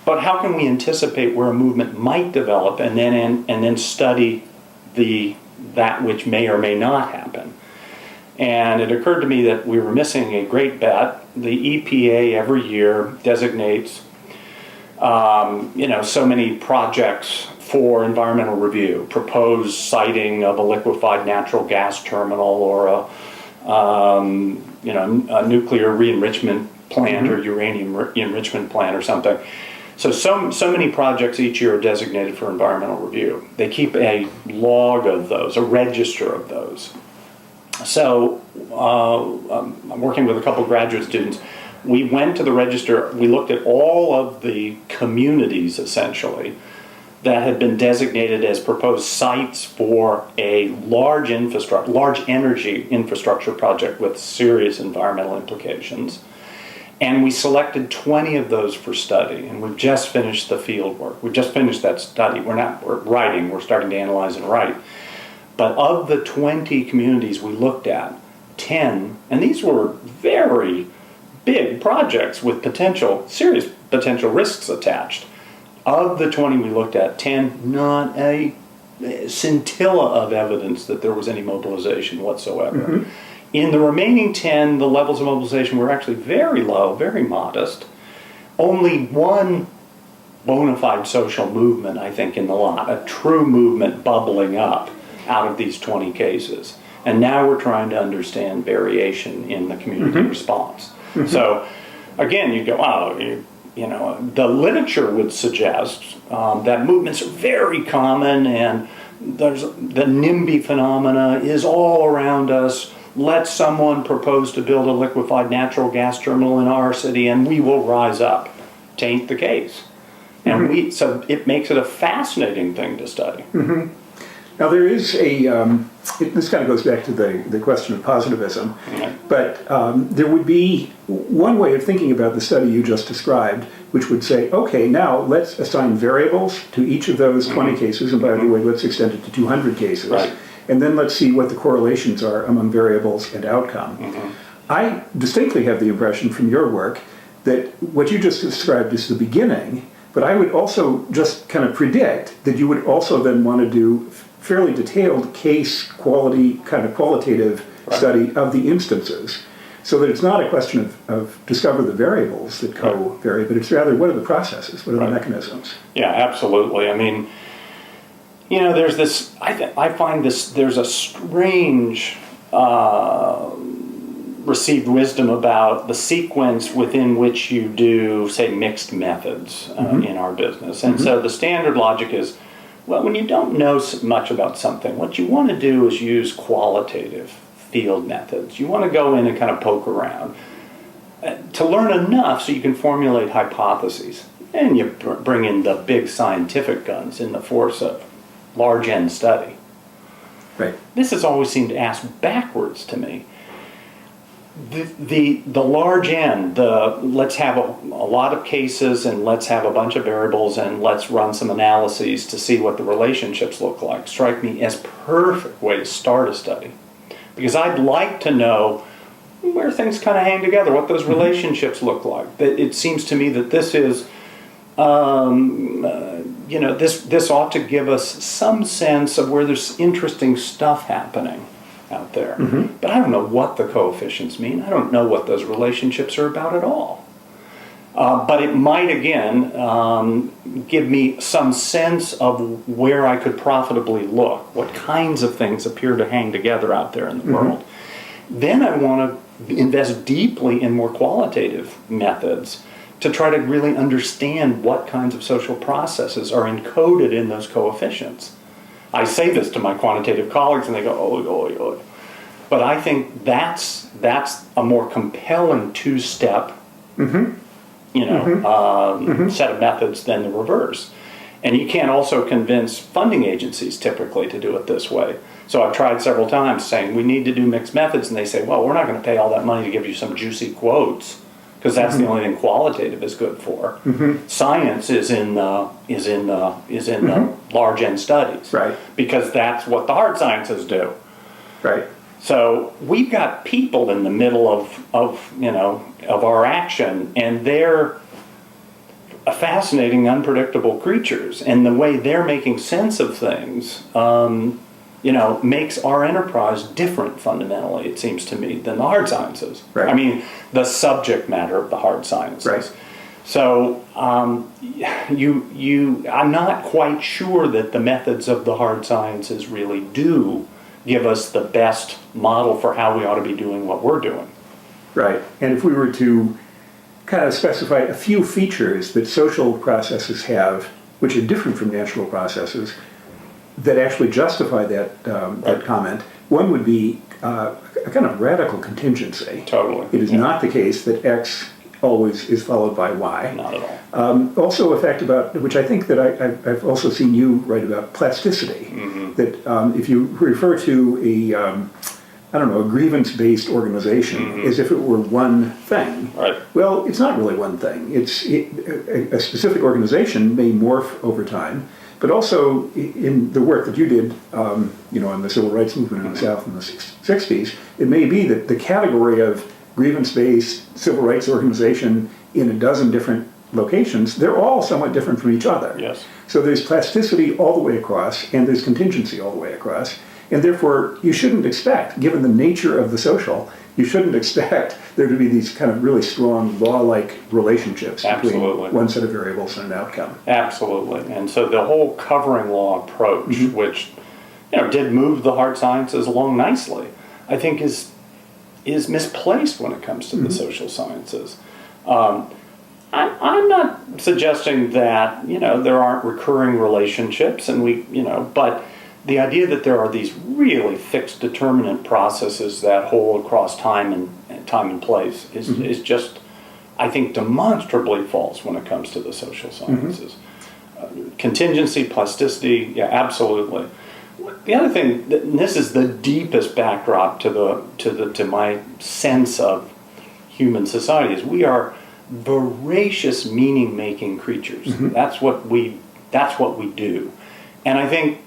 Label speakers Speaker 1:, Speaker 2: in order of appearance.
Speaker 1: But how can we anticipate where a movement might develop and then study that which may or may not happen? And it occurred to me that we were missing a great bet. The EPA every year designates so many projects for environmental review, proposed siting of a liquefied natural gas terminal or a nuclear re-enrichment plant or uranium enrichment plant or something. So many projects each year are designated for environmental review. They keep a log of those, a register of those. So I'm working with a couple of graduate students. We went to the register, we looked at all of the communities, essentially, that had been designated as proposed sites for a large energy infrastructure project with serious environmental implications. And we selected 20 of those for study, and we've just finished the field work. We've just finished that study. We're writing, we're starting to analyze and write. But of the 20 communities we looked at, 10, and these were very big projects with serious potential risks attached. Of the 20 we looked at, 10, not a scintilla of evidence that there was any mobilization whatsoever. Mm-hmm. In the remaining 10, the levels of mobilization were actually very low, very modest. Only one bona fide social movement, I think, in the lot, a true movement bubbling up out of these 20 cases. And now we're trying to understand variation in the community response. Mm-hmm. So, again, you go, the literature would suggest that movements are very common and there's the NIMBY phenomena is all around us. Let someone propose to build a liquefied natural gas terminal in our city and we will rise up. Taint the case. And so it makes it a fascinating thing to study. Mm-hmm.
Speaker 2: Now there is this kind of goes back to the question of positivism, but there would be one way of thinking about the study you just described, which would say, okay, now let's assign variables to each of those 20 cases, and by the way, let's extend it to 200 cases, and then let's see what the correlations are among variables and outcome. Mm-hmm. I distinctly have the impression from your work that what you just described is the beginning, but I would also just kind of predict that you would also then want to do fairly detailed case quality, kind of qualitative study of the instances, so that it's not a question of discover the variables that co-vary, but it's rather what are the processes, what are the mechanisms?
Speaker 1: Yeah, absolutely. I mean, there's this, I find there's a strange received wisdom about the sequence within which you do, say, mixed methods in our business. And so the standard logic is, well, when you don't know much about something, what you want to do is use qualitative field methods. You want to go in and kind of poke around to learn enough so you can formulate hypotheses. And you bring in the big scientific guns in the force of large N study.
Speaker 2: Right.
Speaker 1: This has always seemed asked backwards to me. The large N, let's have a lot of cases and let's have a bunch of variables and let's run some analyses to see what the relationships look like, strike me as perfect way to start a study. Because I'd like to know where things kind of hang together, what those relationships look like. It seems to me that this is, this ought to give us some sense of where there's interesting stuff happening out there. Mm-hmm. But I don't know what the coefficients mean. I don't know what those relationships are about at all. But it might, again, give me some sense of where I could profitably look, what kinds of things appear to hang together out there in the world. Then I want to invest deeply in more qualitative methods to try to really understand what kinds of social processes are encoded in those coefficients. I say this to my quantitative colleagues and they go, oh. But I think that's a more compelling two-step set of methods than the reverse. And you can't also convince funding agencies typically to do it this way. So I've tried several times saying we need to do mixed methods, and they say, well, we're not going to pay all that money to give you some juicy quotes because that's the only thing qualitative is good for. Science is in the large N studies,
Speaker 2: right? Because
Speaker 1: that's what the hard sciences do,
Speaker 2: right?
Speaker 1: So we've got people in the middle of our action, and they're fascinating, unpredictable creatures, and the way they're making sense of things, makes our enterprise different fundamentally, it seems to me, than the hard sciences.
Speaker 2: Right.
Speaker 1: I mean, the subject matter of the hard sciences.
Speaker 2: Right.
Speaker 1: So I'm not quite sure that the methods of the hard sciences really do give us the best model for how we ought to be doing what we're doing.
Speaker 2: Right. And if we were to kind of specify a few features that social processes have, which are different from natural processes, that actually justify that comment, one would be a kind of radical contingency.
Speaker 1: Totally.
Speaker 2: It is not the case that X always is followed by Y.
Speaker 1: Not at all.
Speaker 2: Also a fact about, which I think that I've also seen you write about, plasticity.
Speaker 1: Mm-hmm.
Speaker 2: That if you refer to a grievance-based organization
Speaker 1: Mm-hmm.
Speaker 2: as if it were one thing.
Speaker 1: Right.
Speaker 2: Well, it's not really one thing. A specific organization may morph over time, but also in the work that you did, on the civil rights movement in the South in the 60s, it may be that the category of grievance-based civil rights organization in a dozen different locations, they're all somewhat different from each other.
Speaker 1: Yes.
Speaker 2: So there's plasticity all the way across, and there's contingency all the way across. And therefore, you shouldn't expect, given the nature of the social, you shouldn't expect there to be these kind of really strong law-like relationships
Speaker 1: Absolutely.
Speaker 2: between one set of variables and an outcome.
Speaker 1: Absolutely. And so the whole covering law approach,
Speaker 2: Mm-hmm.
Speaker 1: which did move the hard sciences along nicely, I think is misplaced when it comes to the social sciences. I'm not suggesting that there aren't recurring relationships, and but the idea that there are these really fixed determinant processes that hold across time and place is just, I think, demonstrably false when it comes to the social sciences. Contingency, plasticity, yeah, absolutely. The other thing, and this is the deepest backdrop to my sense of human society, is we are voracious meaning-making creatures. That's what we do, and I think